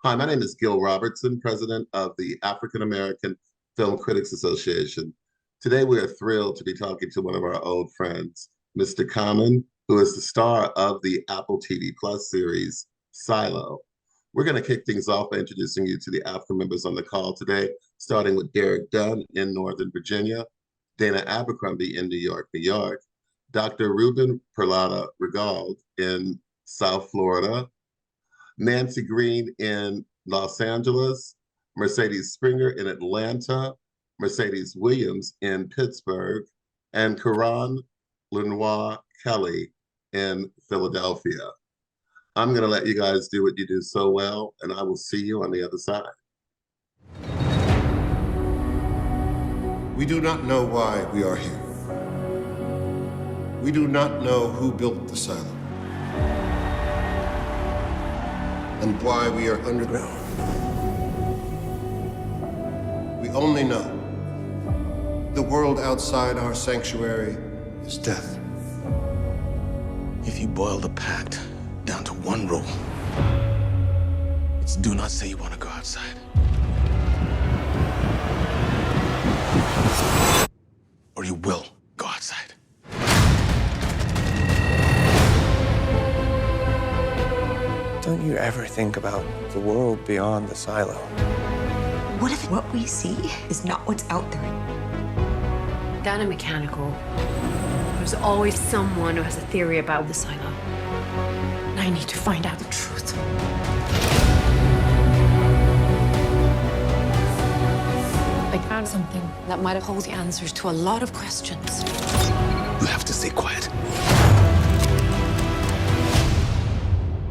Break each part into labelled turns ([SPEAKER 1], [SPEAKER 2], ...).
[SPEAKER 1] Hi, my name is Gil Robertson, president of the African American Film Critics Association. Today, we are thrilled to be talking to one of our old friends, Mr. Common, who is the star of the Apple TV Plus series, Silo. We're going to kick things off by introducing you to the AAFCA members on the call today, starting with Derek Dunn in Northern Virginia, Dana Abercrombie in New York, New York, Dr. Ruben Perlada Regaud in South Florida, Nancy Green in Los Angeles, Mercedes Springer in Atlanta, Mercedes Williams in Pittsburgh, and Karan Lenoir Kelly in Philadelphia. I'm going to let you guys do what you do so well, and I will see you on the other side.
[SPEAKER 2] We do not know why we are here. We do not know who built the silo and why we are underground. We only know the world outside our sanctuary is death.
[SPEAKER 3] If you boil the pact down to one rule, it's do not say you want to go outside. Or you will go outside.
[SPEAKER 4] Don't you ever think about the world beyond the silo?
[SPEAKER 5] What if what we see is not what's out there?
[SPEAKER 6] Down in mechanical, there's always someone who has a theory about the silo. And I need to find out the truth. I found something that might hold the answers to a lot of questions.
[SPEAKER 3] You have to stay quiet.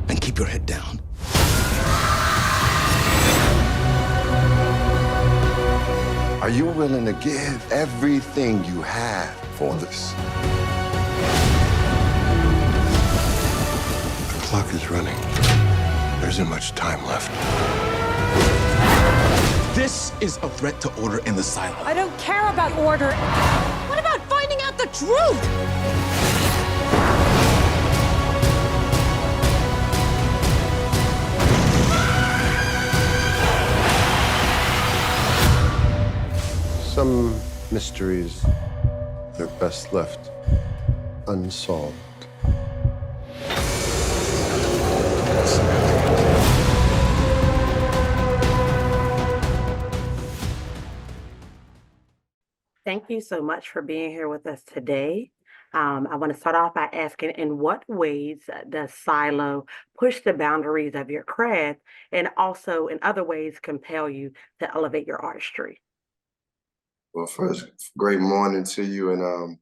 [SPEAKER 3] And keep your head down.
[SPEAKER 7] Are you willing to give everything you have for this?
[SPEAKER 2] The clock is running. There isn't much time left.
[SPEAKER 3] This is a threat to order in the silo.
[SPEAKER 6] I don't care about order. What about finding out the truth?
[SPEAKER 2] Some mysteries are best left unsolved.
[SPEAKER 8] Thank you so much for being here with us today. I want to start off by asking, in what ways does Silo push the boundaries of your craft and also in other ways compel you to elevate your artistry?
[SPEAKER 7] Well, first, great morning to you, and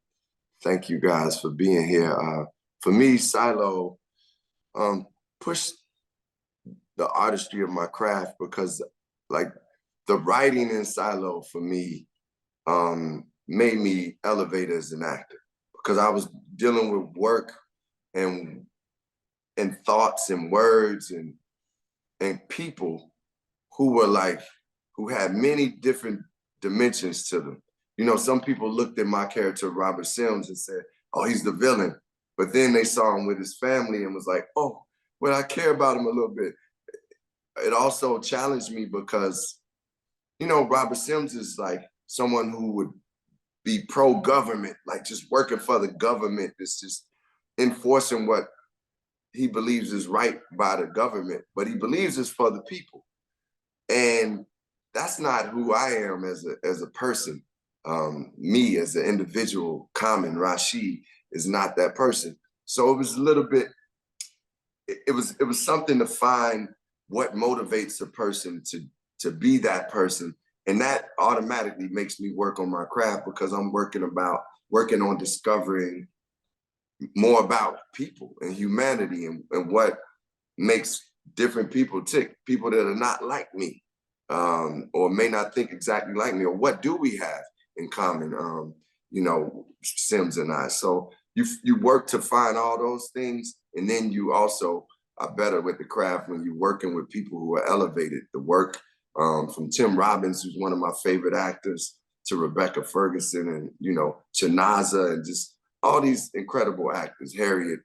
[SPEAKER 7] thank you guys for being here. For me, Silo pushed the artistry of my craft because, like, the writing in Silo for me made me elevate as an actor because I was dealing with work and thoughts and words and people who had many different dimensions to them. You know, some people looked at my character, Robert Sims, and said, oh, he's the villain. But then they saw him with his family and was like, oh, well, I care about him a little bit. It also challenged me because, you know, Robert Sims is like someone who would be pro-government, like just working for the government. It's just enforcing what he believes is right by the government, but he believes it's for the people. And that's not who I am as a person. Me as an individual, Common Rashid, is not that person. So it was a little bit, it was something to find what motivates a person to be that person. And that automatically makes me work on my craft because I'm working on discovering more about people and humanity and what makes different people tick, people that are not like me. Or may not think exactly like me, or what do we have in common, you know, Sims and I. So you work to find all those things, and then you also are better with the craft when you're working with people who are elevated. The work from Tim Robbins, who's one of my favorite actors, to Rebecca Ferguson and, you know, Chinaza and just all these incredible actors, Harriet.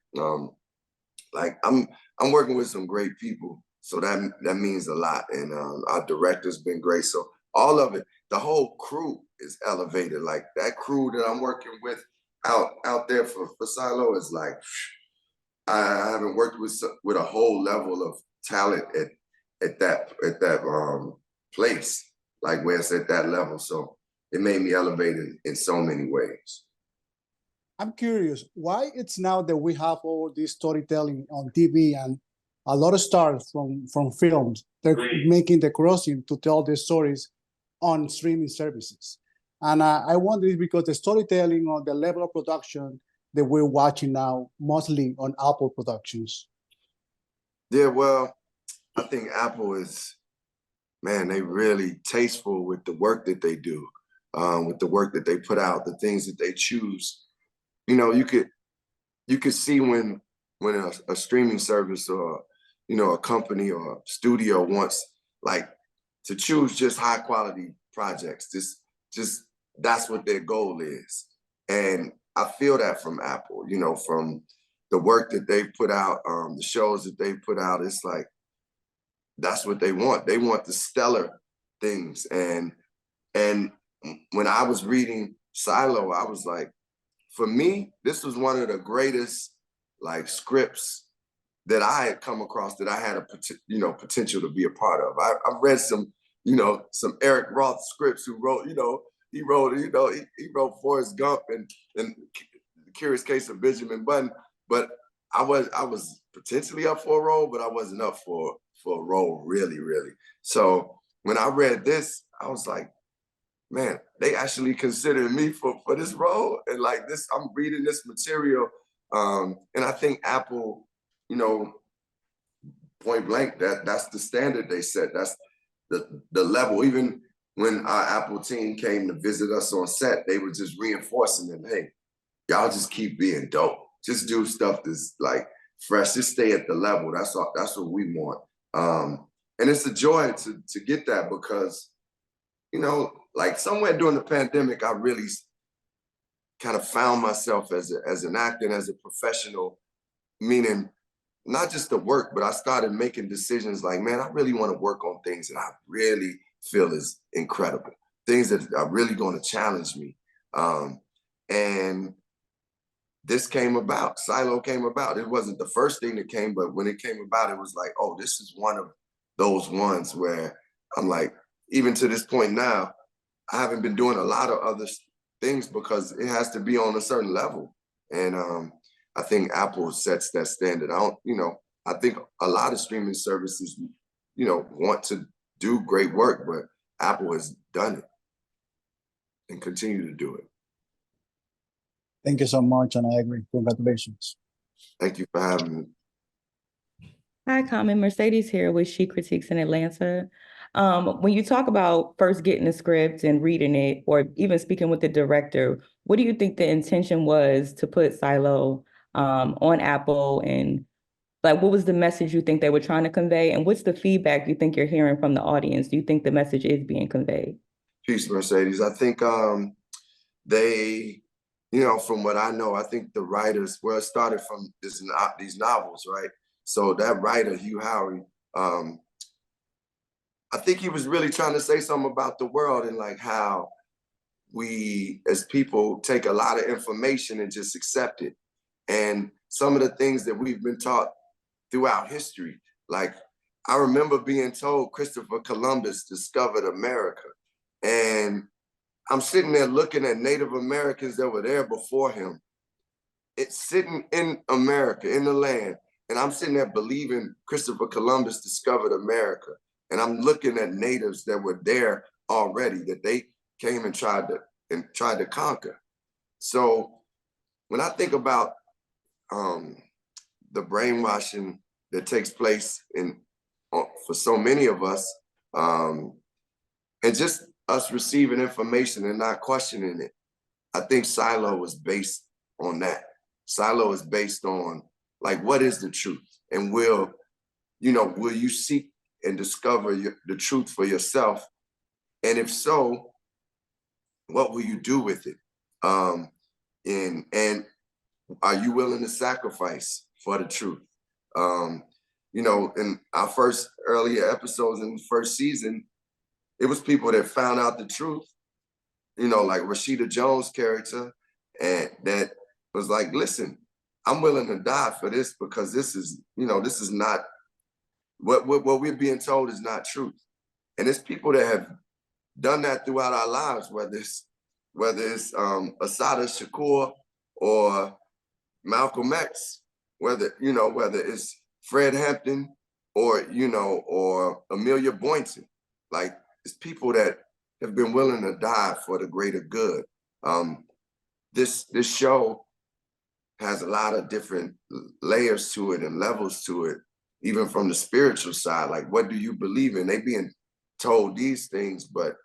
[SPEAKER 7] Like I'm working with some great people. So that means a lot. And our director's been great. So all of it, the whole crew is elevated. Like that crew that I'm working with out there for Silo is like, I haven't worked with a whole level of talent at that place, like where it's at that level. So it made me elevated in so many ways.
[SPEAKER 9] I'm curious why it's now that we have all this storytelling on TV and a lot of stars from films, they're making the crossing to tell their stories on streaming services. And I wonder if because the storytelling or the level of production that we're watching now, mostly on Apple productions.
[SPEAKER 7] Yeah, well, I think Apple is, man, they really tasteful with the work that they do, with the work that they put out, the things that they choose. You know, you could see when a streaming service or, you know, a company or a studio wants like to choose just high quality projects. Just that's what their goal is. And I feel that from Apple, you know, from the work that they put out, the shows that they put out. It's like, that's what they want. They want the stellar things. And when I was reading Silo, I was like, for me, this was one of the greatest like scripts that I had come across that I had a potential to be a part of. I've read some Eric Roth scripts who wrote, he wrote Forrest Gump and The Curious Case of Benjamin Button, but I was potentially up for a role, but I wasn't up for a role really. So when I read this, I was like, man, they actually considered me for this role. And like this, I'm reading this material. And I think Apple, point blank, that's the standard they set. That's the level. Even when our Apple team came to visit us on set, they were just reinforcing them, hey, y'all just keep being dope. Just do stuff that's like fresh. Just stay at the level. That's what we want. And it's a joy to get that because, like somewhere during the pandemic, I really kind of found myself as an actor and as a professional, meaning not just the work, but I started making decisions like, man, I really want to work on things that I really feel is incredible, things that are really going to challenge me. And this came about, Silo came about. It wasn't the first thing that came, but when it came about, it was like, oh, this is one of those ones where I'm like, even to this point now, I haven't been doing a lot of other things because it has to be on a certain level. And I think Apple sets that standard. I think a lot of streaming services, want to do great work, but Apple has done it and continue to do it.
[SPEAKER 9] Thank you so much, and I agree. Congratulations.
[SPEAKER 7] Thank you for having me.
[SPEAKER 10] Hi, Common. Mercedes here with She Critiques in Atlanta. When you talk about first getting the script and reading it, or even speaking with the director, what do you think the intention was to put Silo on Apple? And like, what was the message you think they were trying to convey? And what's the feedback you think you're hearing from the audience? Do you think the message is being conveyed?
[SPEAKER 7] Peace, Mercedes. I think they, from what I know, I think the writers, well, it started from these novels, right? So that writer, Hugh Howey, I think he was really trying to say something about the world and like how we as people take a lot of information and just accept it. And some of the things that we've been taught throughout history, like I remember being told Christopher Columbus discovered America. And I'm sitting there looking at Native Americans that were there before him. It's sitting in America, in the land. And I'm sitting there believing Christopher Columbus discovered America. And I'm looking at natives that were there already, that they came and tried to conquer. So when I think about the brainwashing that takes place for so many of us, and just us receiving information and not questioning it, I think Silo is based on that. Silo is based on like, what is the truth? And will you seek and discover the truth for yourself? And if so, what will you do with it? And are you willing to sacrifice for the truth? in our first earlier episodes in the first season, it was people that found out the truth, like Rashida Jones' character, and that was like, listen, I'm willing to die for this because this is not what we're being told is not truth. And it's people that have done that throughout our lives, whether it's Assata Shakur or Malcolm X, whether it's Fred Hampton or Amelia Boynton. Like, it's people that have been willing to die for the greater good. This show has a lot of different layers to it and levels to it, even from the spiritual side. Like, what do you believe in? They being told these things, but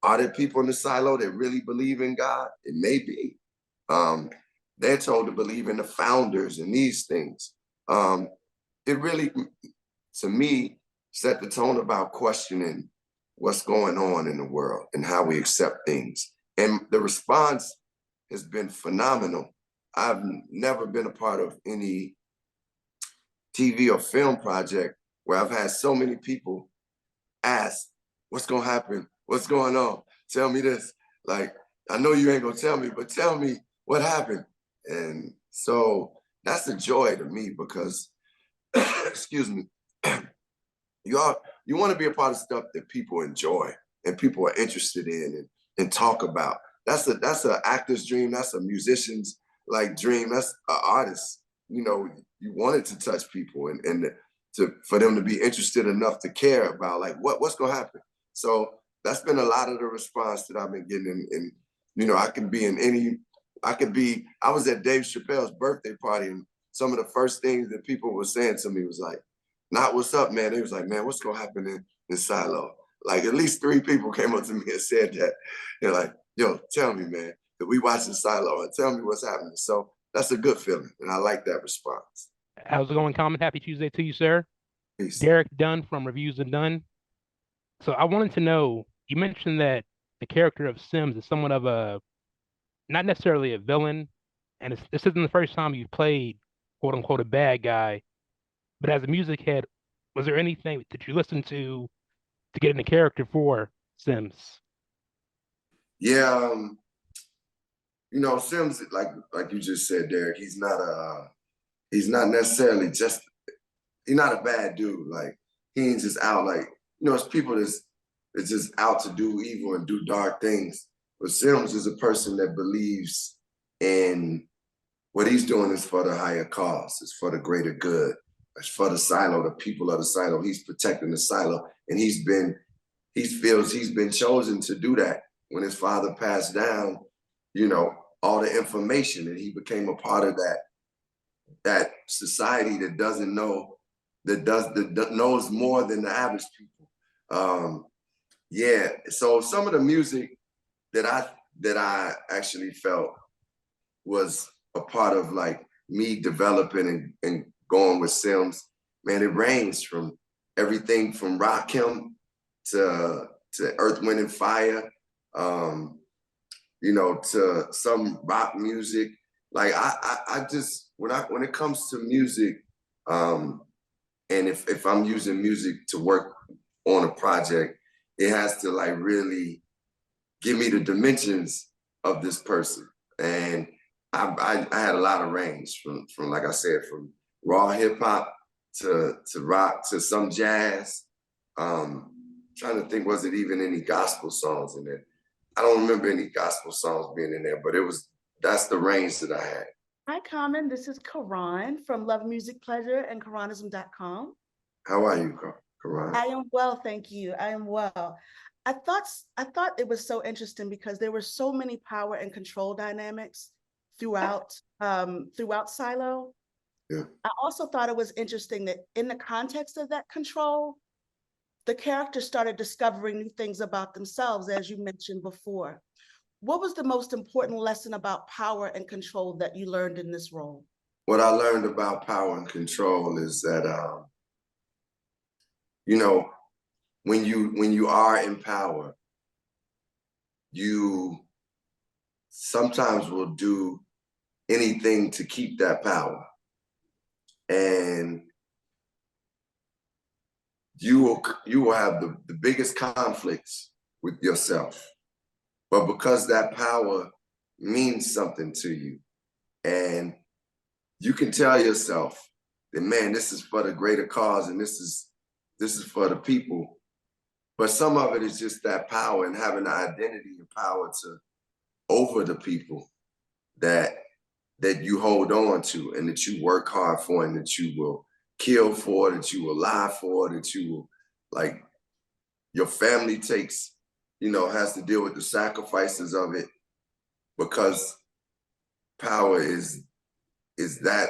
[SPEAKER 7] are there people in the silo that really believe in God? It may be. They're told to believe in the founders and these things. It really, to me, set the tone about questioning what's going on in the world and how we accept things. And the response has been phenomenal. I've never been a part of any TV or film project where I've had so many people ask, what's gonna happen? What's going on? Tell me this. Like, I know you ain't gonna tell me, but tell me what happened. And so that's a joy to me because, excuse me, you want to be a part of stuff that people enjoy and people are interested in and talk about. That's an actor's dream. That's a musician's dream. That's an artist. You want it to touch people and for them to be interested enough to care about what's gonna happen. So that's been a lot of the response that I've been getting. And I was at Dave Chappelle's birthday party, and some of the first things that people were saying to me was like, not what's up, man. They was like, man, what's gonna happen in Silo? Like, at least 3 people came up to me and said that. They're like, yo, tell me, man, that we watching Silo and tell me what's happening. So that's a good feeling, and I like that response.
[SPEAKER 11] How's it going, Common? Happy Tuesday to you, sir.
[SPEAKER 7] Peace.
[SPEAKER 11] Derek Dunn from Reviews and Dunn. So I wanted to know, you mentioned that the character of Sims is somewhat of not necessarily a villain, and this isn't the first time you've played, quote unquote, a bad guy, but as a music head, was there anything that you listened to get in the character for Sims?
[SPEAKER 7] Yeah, Sims, like you just said, Derek, he's not necessarily he's not a bad dude. Like, he ain't just out it's people that's just out to do evil and do dark things. But Sims is a person that believes in what he's doing is for the higher cause. It's for the greater good. It's for the silo, the people of the silo. He's protecting the silo. And he feels he's been chosen to do that when his father passed down, all the information, and he became a part of that society that doesn't know, that knows more than the average people. Yeah, so some of the music that I actually felt was a part of me developing and going with Sims, man, it ranged from everything from Rakim to Earth, Wind and Fire, to some rock music. Like, I just, when it comes to music, and if I'm using music to work on a project, it has to really give me the dimensions of this person. And I had a lot of range from like I said, from raw hip hop to rock to some jazz. Trying to think, was it even any gospel songs in there? I don't remember any gospel songs being in there, but that's the range that I had.
[SPEAKER 12] Hi, Common. This is Karan from Love Music Pleasure and Karanism.com.
[SPEAKER 7] How are you, Karan?
[SPEAKER 12] I am well, thank you. I am well. I thought it was so interesting because there were so many power and control dynamics throughout Silo.
[SPEAKER 7] Yeah.
[SPEAKER 12] I also thought it was interesting that in the context of that control, the characters started discovering new things about themselves, as you mentioned before. What was the most important lesson about power and control that you learned in this role?
[SPEAKER 7] What I learned about power and control is that, when you are in power, you sometimes will do anything to keep that power. And you will have the biggest conflicts with yourself. But because that power means something to you, and you can tell yourself that, man, this is for the greater cause and this is for the people. But some of it is just that power and having the identity and power to over the people that you hold on to and that you work hard for and that you will kill for, that you will lie for, that you will, like, your family takes, has to deal with the sacrifices of it, because power is that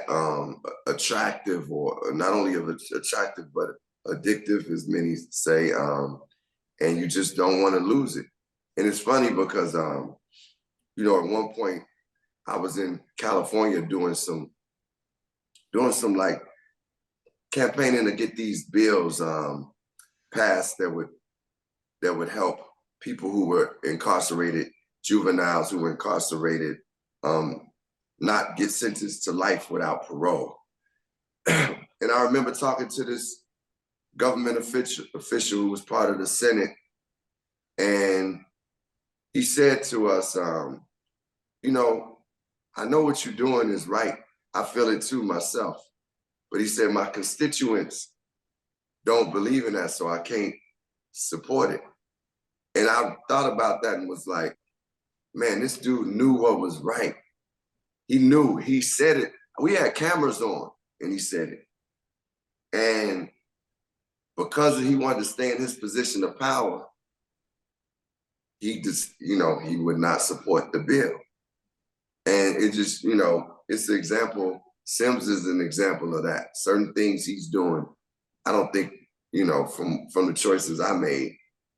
[SPEAKER 7] attractive, or not only attractive, but addictive, as many say, and you just don't want to lose it. And it's funny because, at one point I was in California doing some like campaigning to get these bills passed that would help people who were incarcerated, juveniles who were incarcerated, not get sentenced to life without parole. And I remember talking to this government official who was part of the Senate, and he said to us, I know what you're doing is right. I feel it too myself. But he said, my constituents don't believe in that, so I can't support it. And I thought about that and was like, man, this dude knew what was right. He knew, he said it. We had cameras on and he said it. And because he wanted to stay in his position of power, he just, he would not support the bill. And it just, it's the example. Sims is an example of that. Certain things he's doing, I don't think, from the choices I made,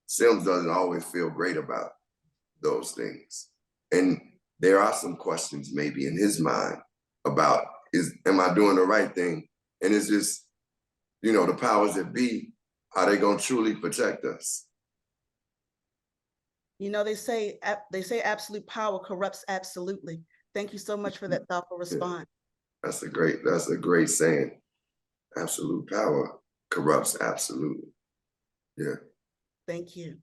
[SPEAKER 7] Sims doesn't always feel great about those things. And there are some questions maybe in his mind about, am I doing the right thing? And is this, the powers that be, are they gonna truly protect us?
[SPEAKER 12] They say absolute power corrupts absolutely. Thank you so much for that thoughtful response.
[SPEAKER 7] Yeah. That's a great saying. Absolute power corrupts absolutely. Yeah.
[SPEAKER 12] Thank you.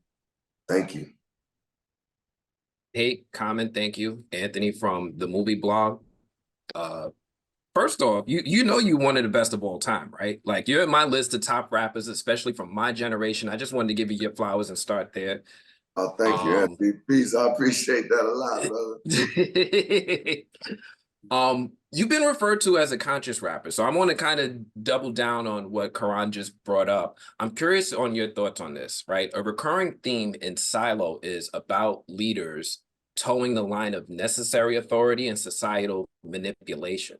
[SPEAKER 7] Thank you.
[SPEAKER 13] Hey, Common, thank you. Anthony from the Movie Blog. First off, you're one of the best of all time, right? Like, you're in my list of top rappers, especially from my generation. I just wanted to give you your flowers and start there.
[SPEAKER 7] Oh, thank you, Anthony. Peace. I appreciate that a lot, brother.
[SPEAKER 13] You've been referred to as a conscious rapper, so I want to kind of double down on what Karan just brought up. I'm curious on your thoughts on this, right? A recurring theme in Silo is about leaders towing the line of necessary authority and societal manipulation.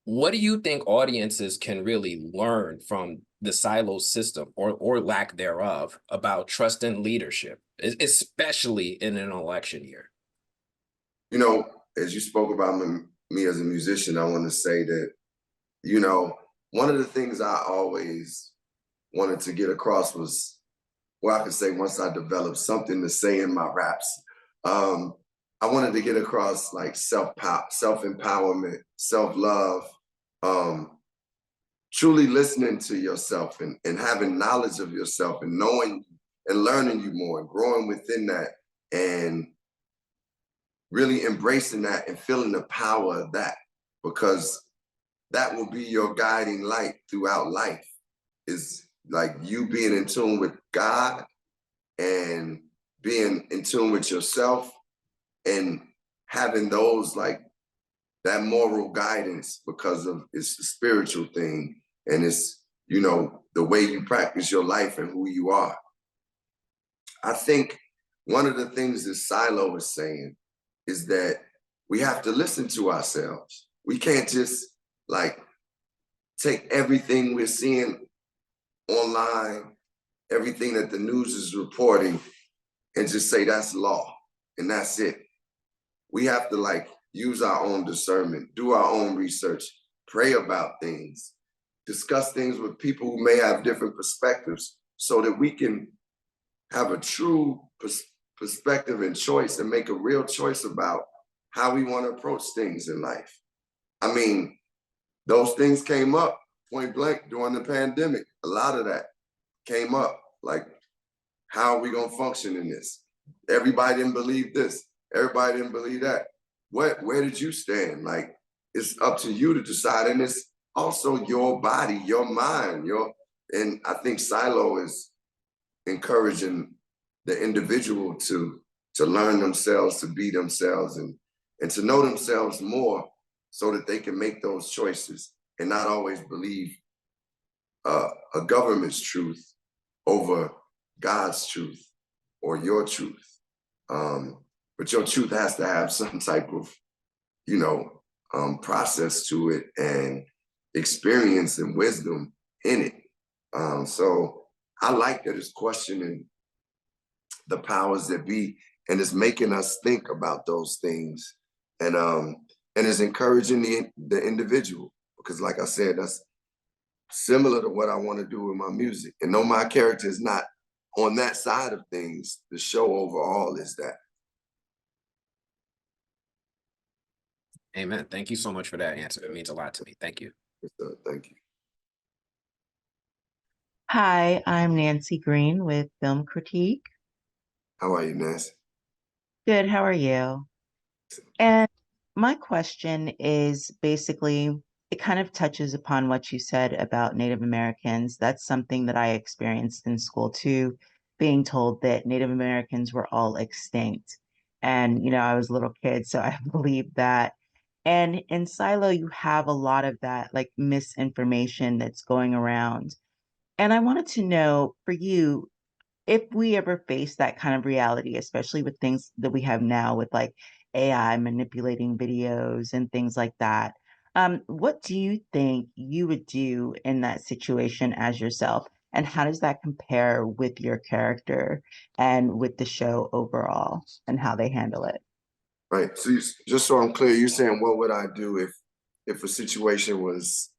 [SPEAKER 13] What do you think audiences can really learn from the silo system or lack thereof about trust and leadership, especially in an election year?
[SPEAKER 7] As you spoke about me as a musician, I want to say that, one of the things I always wanted to get across was, well, I could say once I developed something to say in my raps, I wanted to get across like self-empowerment, self-love, truly listening to yourself and having knowledge of yourself and knowing and learning you more and growing within that and really embracing that and feeling the power of that, because that will be your guiding light throughout life, is like you being in tune with God and being in tune with yourself and having those, like, that moral guidance, because of it's a spiritual thing and it's, the way you practice your life and who you are. I think one of the things that Silo is saying is that we have to listen to ourselves. We can't just take everything we're seeing online, everything that the news is reporting, and just say that's law and that's it. We have to use our own discernment, do our own research, pray about things, discuss things with people who may have different perspectives so that we can have a true perspective and choice and make a real choice about how we want to approach things in life. I mean, those things came up point blank during the pandemic, a lot of that. came up. Like, how are we gonna function in this? Everybody didn't believe this. Everybody didn't believe that. Where did you stand? Like, it's up to you to decide. And it's also your body, your mind, and I think Silo is encouraging the individual to learn themselves, to be themselves, and to know themselves more so that they can make those choices and not always believe a government's truth over God's truth or your truth. But your truth has to have some type of, process to it and experience and wisdom in it. So I like that it's questioning the powers that be, and it's making us think about those things, and it's encouraging the individual, because like I said, that's similar to what I want to do with my music. And though my character is not on that side of things, the show overall is that.
[SPEAKER 13] Amen. Thank you so much for that answer. It means a lot to me. Thank you.
[SPEAKER 7] Thank you.
[SPEAKER 14] Hi, I'm Nancy Green with Film Critique.
[SPEAKER 7] How are you, Nancy?
[SPEAKER 14] Good, how are you? And my question is basically, it kind of touches upon what you said about Native Americans. That's something that I experienced in school too, being told that Native Americans were all extinct. And, I was a little kid, so I believed that. And in Silo, you have a lot of that like misinformation that's going around. And I wanted to know for you, if we ever face that kind of reality, especially with things that we have now with like AI manipulating videos and things like that, what do you think you would do in that situation as yourself? And how does that compare with your character and with the show overall and how they handle it?
[SPEAKER 7] Right. So just so I'm clear, you're saying what would I do if a situation was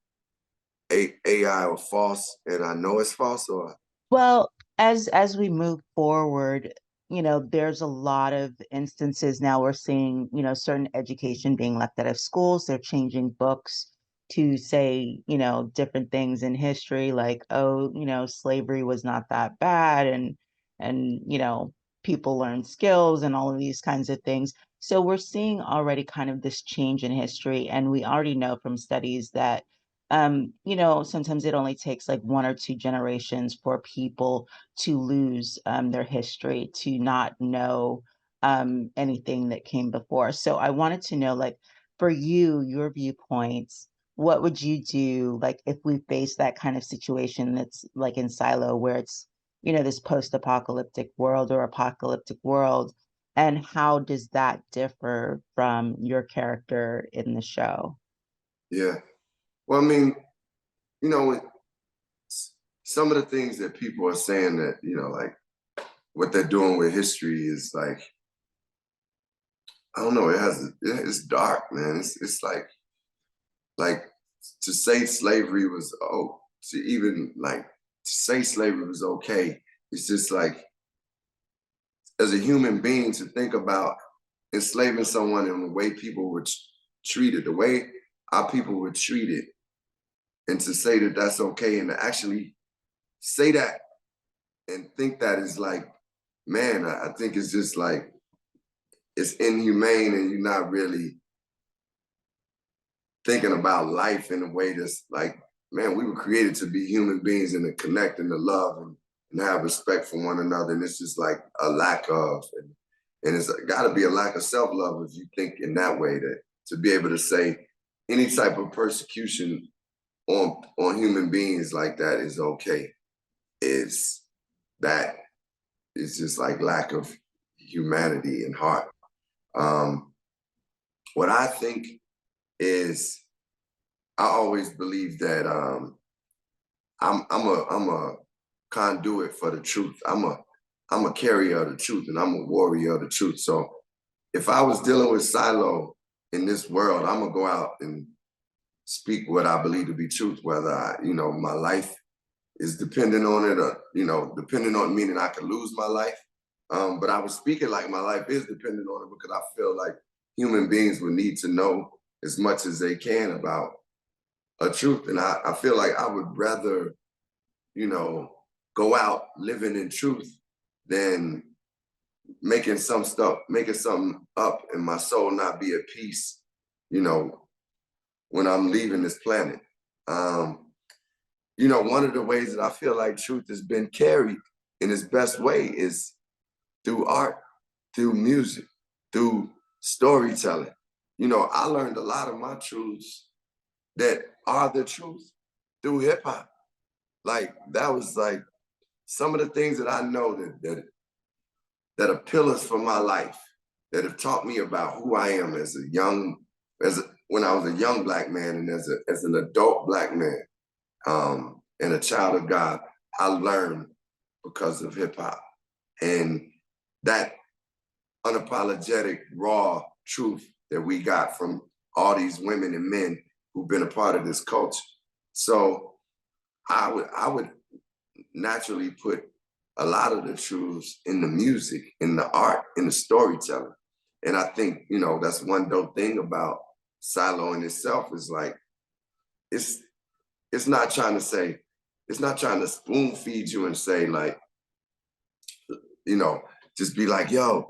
[SPEAKER 7] AI or false and I know it's false, or?
[SPEAKER 14] Well, as we move forward, there's a lot of instances now we're seeing, certain education being left out of schools. They're changing books to say, different things in history, like, oh, slavery was not that bad, and people learn skills and all of these kinds of things. So we're seeing already kind of this change in history, and we already know from studies that sometimes it only takes like one or two generations for people to lose their history, to not know anything that came before. So I wanted to know, like, for you, your viewpoints, what would you do, like, if we face that kind of situation that's like in Silo, where it's, this post-apocalyptic world or apocalyptic world, and how does that differ from your character in the show?
[SPEAKER 7] Yeah. Well, I mean, some of the things that people are saying that, like what they're doing with history is like, I don't know, it's dark, man. It's like to say slavery was, to even like to say slavery was okay. It's just like, as a human being, to think about enslaving someone and the way people were treated, the way our people were treated, and to say that that's okay, and to actually say that and think that is like, man, I think it's just like, it's inhumane, and you're not really thinking about life in a way that's like, man, we were created to be human beings and to connect and to love and have respect for one another. And it's just like a lack of, and it's gotta be a lack of self-love if you think in that way, that to be able to say any type of persecution on human beings like that is okay. It's just like lack of humanity and heart. What I think is, I always believe that I'm a conduit for the truth. I'm a carrier of the truth, and I'm a warrior of the truth. So if I was dealing with Silo in this world, I'm gonna go out and speak what I believe to be truth, whether my life is dependent on it, or depending on, meaning I could lose my life. But I was speaking like my life is dependent on it, because I feel like human beings would need to know as much as they can about a truth. And I feel like I would rather, go out living in truth than making something up and my soul not be at peace, you know, when I'm leaving this planet. You know, one of the ways that I feel like truth has been carried in its best way is through art, through music, through storytelling. You know, I learned a lot of my truths that are the truth through hip hop. Like that was like some of the things that I know that are pillars for my life, that have taught me about who I am when I was a young Black man and as an adult Black man and a child of God. I learned because of hip hop and that unapologetic, raw truth that we got from all these women and men who've been a part of this culture. So I would naturally put a lot of the truths in the music, in the art, in the storytelling. And I think, you know, that's one dope thing about Silo in itself is like, it's not trying to spoon feed you and say like, you know, just be like, yo,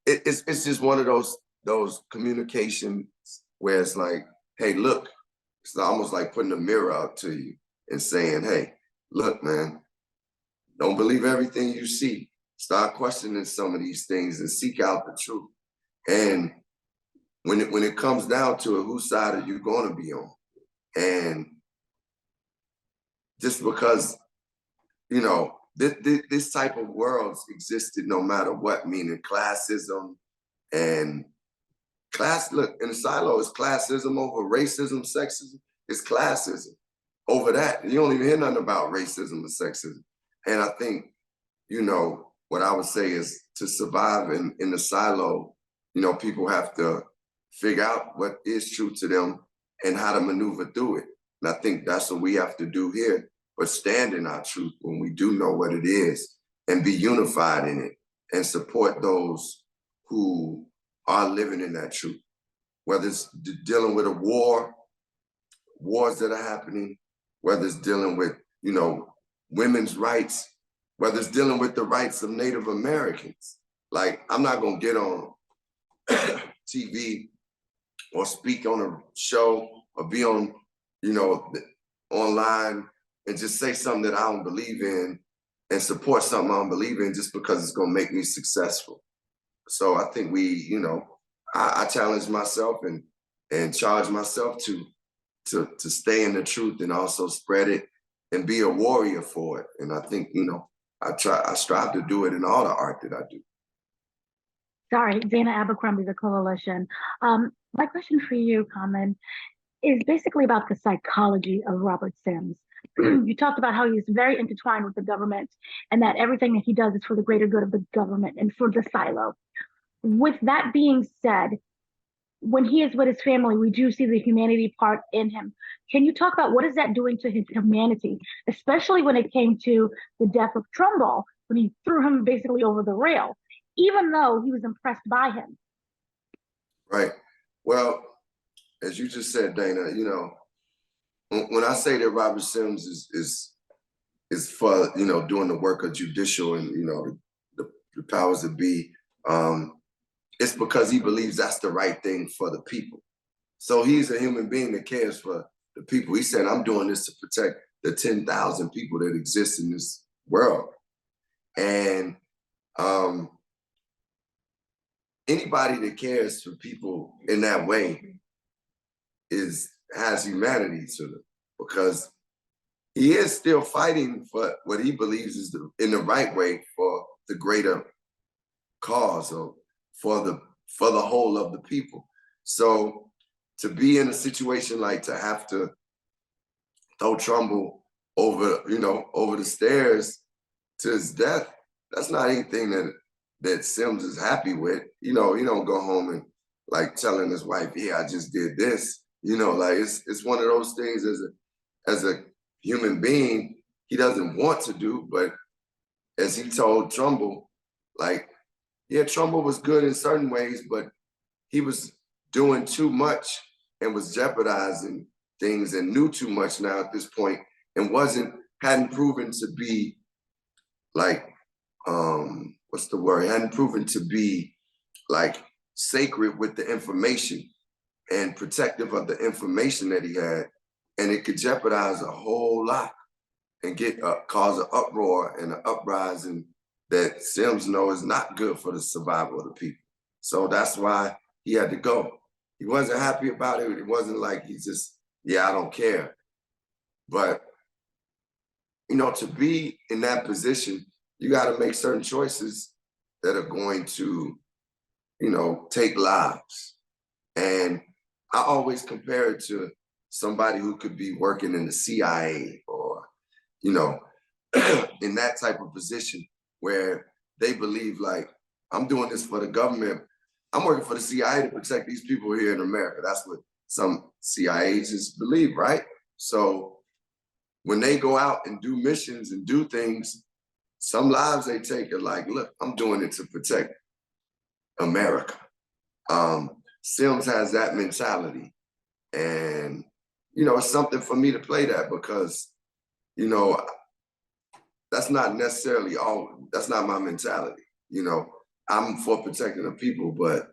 [SPEAKER 7] it's just one of those communications where it's like, hey, look, it's almost like putting a mirror up to you and saying, hey, look, man, don't believe everything you see. Start questioning some of these things and seek out the truth. And when it comes down to it, whose side are you going to be on? And just because, you know, this type of worlds existed no matter what, meaning classism and look, in the Silo, it's classism over racism, sexism. It's classism over that. You don't even hear nothing about racism or sexism. And I think, you know, what I would say is to survive in the Silo, you know, people have to figure out what is true to them and how to maneuver through it. And I think that's what we have to do here, but stand in our truth when we do know what it is and be unified in it and support those who are living in that truth. Whether it's dealing with wars that are happening, whether it's dealing with, you know, women's rights, whether it's dealing with the rights of Native Americans. Like, I'm not gonna get on TV or speak on a show or be on, you know, online and just say something that I don't believe in and support something I don't believe in just because it's gonna make me successful. So I think I challenge myself and charge myself to stay in the truth and also spread it and be a warrior for it. And I think, you know, I strive to do it in all the art that I do.
[SPEAKER 15] Sorry, Dana Abercrombie, the Coalition. My question for you, Common, is basically about the psychology of Robert Sims. You talked about how he's very intertwined with the government and that everything that he does is for the greater good of the government and for the Silo. With that being said, when he is with his family, we do see the humanity part in him. Can you talk about what is that doing to his humanity, especially when it came to the death of Trumbull, when he threw him basically over the rail, even though he was impressed by him?
[SPEAKER 7] Right. Well, as you just said, Dana, you know, when I say that Robert Sims is for, you know, doing the work of judicial and, you know, the powers that be, it's because he believes that's the right thing for the people. So he's a human being that cares for the people. He said, I'm doing this to protect the 10,000 people that exist in this world. And anybody that cares for people in that way has humanity to them, because he is still fighting for what he believes is in the right way for the greater cause or for the whole of the people. So to be in a situation like to have to throw Trumbull over the stairs to his death, that's not anything that Sims is happy with. You know, he don't go home and like telling his wife, yeah, I just did this. You know, like it's one of those things as a human being, he doesn't want to do, but as he told Trumbull, like, yeah, Trumbull was good in certain ways, but he was doing too much and was jeopardizing things and knew too much now at this point and hadn't proven to be like, what's the word? He hadn't proven to be like sacred with the information and protective of the information that he had. And it could jeopardize a whole lot and cause an uproar and an uprising that Sims knows is not good for the survival of the people. So that's why he had to go. He wasn't happy about it. It wasn't like he's just, yeah, I don't care. But, you know, to be in that position, you got to make certain choices that are going to, you know, take lives. And I always compare it to somebody who could be working in the CIA or, you know, in that type of position where they believe like, I'm doing this for the government. I'm working for the CIA to protect these people here in America. That's what some CIA agents believe, right? So when they go out and do missions and do things, some lives they take are like, look, I'm doing it to protect America. Sims has that mentality. And, you know, it's something for me to play that because, you know, that's not necessarily that's not my mentality. You know, I'm for protecting the people, but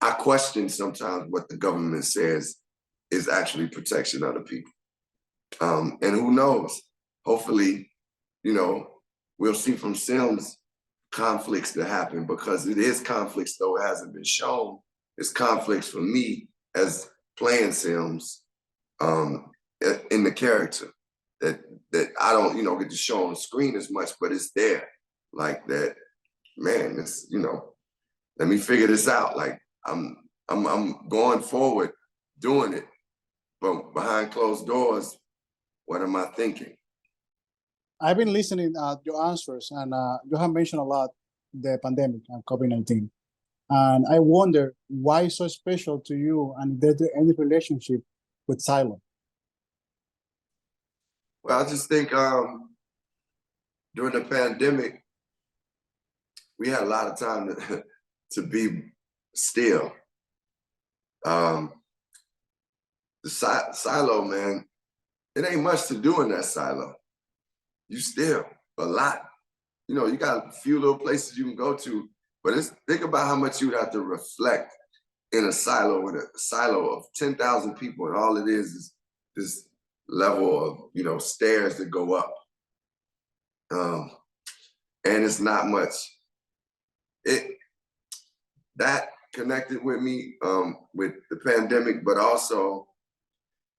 [SPEAKER 7] I question sometimes what the government says is actually protection of the people. And who knows, hopefully, you know, we'll see from Sims conflicts that happen because it is conflicts, though it hasn't been shown. It's conflicts for me as playing Sims in the character that I don't, you know, get to show on the screen as much, but it's there. Like that, man, it's, you know, let me figure this out. Like I'm going forward doing it, but behind closed doors, what am I thinking?
[SPEAKER 9] I've been listening your answers, and you have mentioned a lot the pandemic and COVID-19. And I wonder why it's so special to you, and is there any relationship with Silo?
[SPEAKER 7] Well, I just think during the pandemic, we had a lot of time to be still. The silo, man, it ain't much to do in that silo. You still a lot. You know, you got a few little places you can go to, but think about how much you would have to reflect in a silo with a silo of 10,000 people, and all it is this level of, you know, stairs that go up. And it's not much. That connected with me with the pandemic, but also,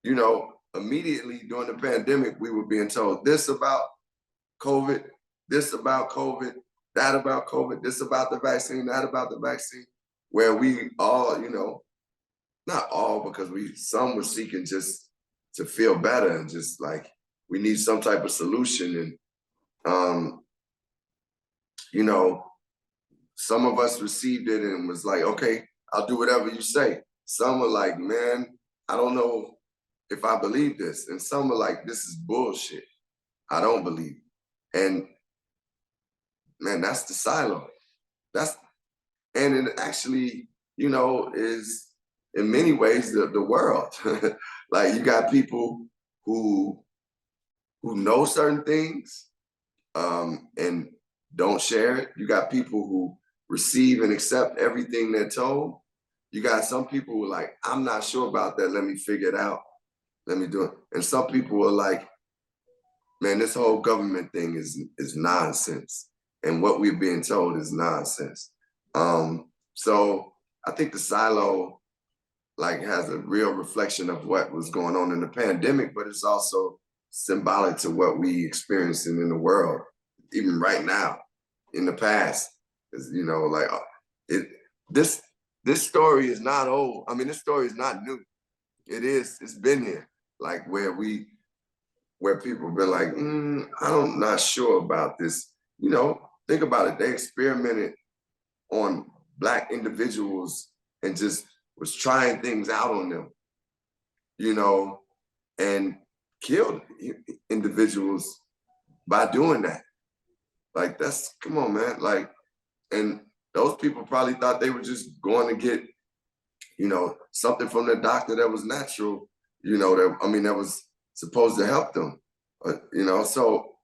[SPEAKER 7] you know, immediately during the pandemic, we were being told this about COVID, this about COVID, that about COVID, this about the vaccine, that about the vaccine, where we all, you know, not all, because some were seeking just to feel better and just like, we need some type of solution. And, you know, some of us received it and was like, okay, I'll do whatever you say. Some were like, man, I don't know if I believe this. And some were like, this is bullshit. I don't believe it. And man, that's the silo. And it actually, you know, is in many ways the world. Like you got people who know certain things and don't share it. You got people who receive and accept everything they're told. You got some people who are like, I'm not sure about that. Let me figure it out. Let me do it. And some people are like, man, this whole government thing is nonsense. And what we're being told is nonsense. So I think the silo like has a real reflection of what was going on in the pandemic, but it's also symbolic to what we experiencing in the world, even right now, in the past. Is, you know, like this story is not old. I mean, this story is not new. It's been here. Like where people have been like, I'm not sure about this. You know, think about it. They experimented on Black individuals and just was trying things out on them, you know, and killed individuals by doing that. Like, come on, man. Like, and those people probably thought they were just going to get, you know, something from the doctor that was natural, you know, that was supposed to help them, you know. So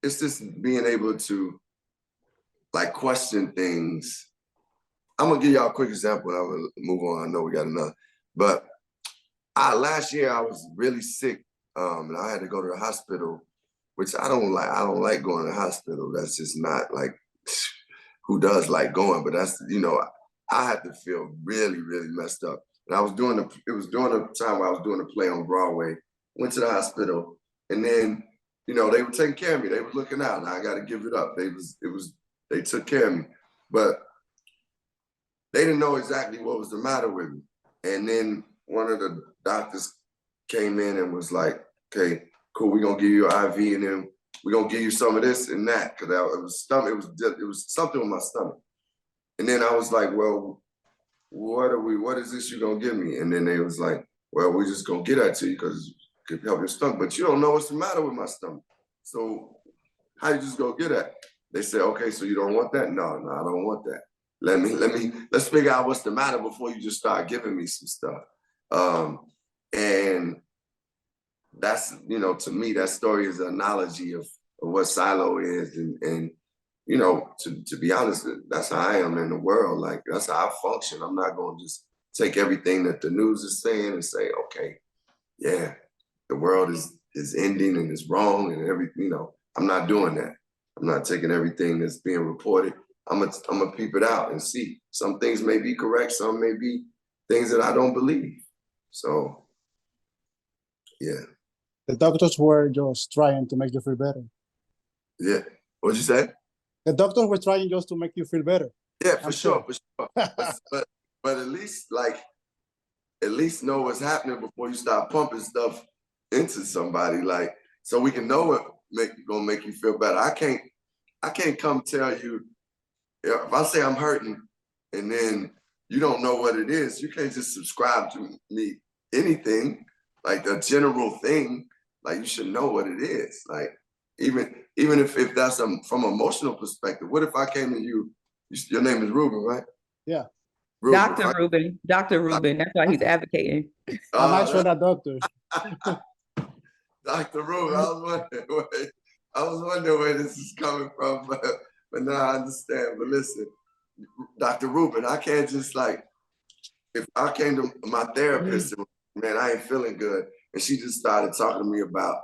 [SPEAKER 7] it's just being able to like question things. I'm gonna give y'all a quick example and I'm gonna move on. I know we got another, but last year I was really sick, and I had to go to the hospital, which I don't like. I don't like going to the hospital. That's just not like who does like going, but that's, you know, I had to feel really, really messed up. And I was doing it was during the time where I was doing a play on Broadway, went to the hospital, and then, you know, they were taking care of me. They were looking out, and I got to give it up. They took care of me, but they didn't know exactly what was the matter with me. And then one of the doctors came in and was like, okay, cool, we're gonna give you an IV, and then we're gonna give you some of this and that, because it was something with my stomach. And then I was like, well, what is this you're gonna give me? And then they was like, well, we're just gonna get that to you because it could help your stomach, but you don't know what's the matter with my stomach. So how you just go get that? They said, okay, so you don't want that? No, I don't want that. Let's figure out what's the matter before you just start giving me some stuff. And that's, you know, to me, that story is an analogy of what silo is. And you know, to be honest, that's how I am in the world. Like, that's how I function. I'm not going to just take everything that the news is saying and say, okay, yeah, the world is ending and it's wrong and everything. You know, I'm not doing that. I'm not taking everything that's being reported. I'm gonna peep it out and see. Some things may be correct. Some may be things that I don't believe. So, yeah.
[SPEAKER 9] The doctors were just trying to make you feel better.
[SPEAKER 7] Yeah. What'd you say?
[SPEAKER 9] The doctors were trying just to make you feel better.
[SPEAKER 7] Yeah, for sure. but at least know what's happening before you start pumping stuff into somebody, like, so we can know what gonna make you feel better. I can't come tell you, if I say I'm hurting and then you don't know what it is, you can't just subscribe to me anything, like a general thing. Like, you should know what it is. Like, even if that's from an emotional perspective, what if I came to you, your name is Ruben, right?
[SPEAKER 9] Yeah.
[SPEAKER 7] Ruben,
[SPEAKER 10] Dr. Ruben, that's why he's advocating.
[SPEAKER 9] I'm actually a doctor.
[SPEAKER 7] Dr. Ruben, I was wondering where this is coming from, but now I understand. But listen, Dr. Ruben, I can't just, like, if I came to my therapist and, man, I ain't feeling good, and she just started talking to me about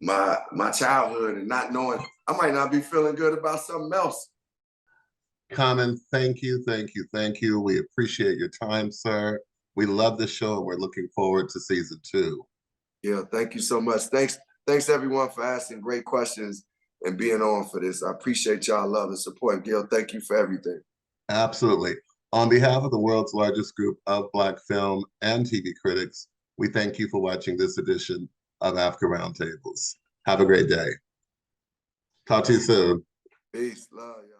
[SPEAKER 7] my childhood and not knowing, I might not be feeling good about something else.
[SPEAKER 1] Common, thank you. We appreciate your time, sir. We love the show and we're looking forward to season 2.
[SPEAKER 7] Yeah, thank you so much. Thanks everyone for asking great questions and being on for this. I appreciate y'all love and support. Gil, thank you for everything.
[SPEAKER 1] Absolutely. On behalf of the world's largest group of Black film and TV critics, we thank you for watching this edition of AAFCA Roundtables. Have a great day. Talk to you soon.
[SPEAKER 7] Peace, love, y'all.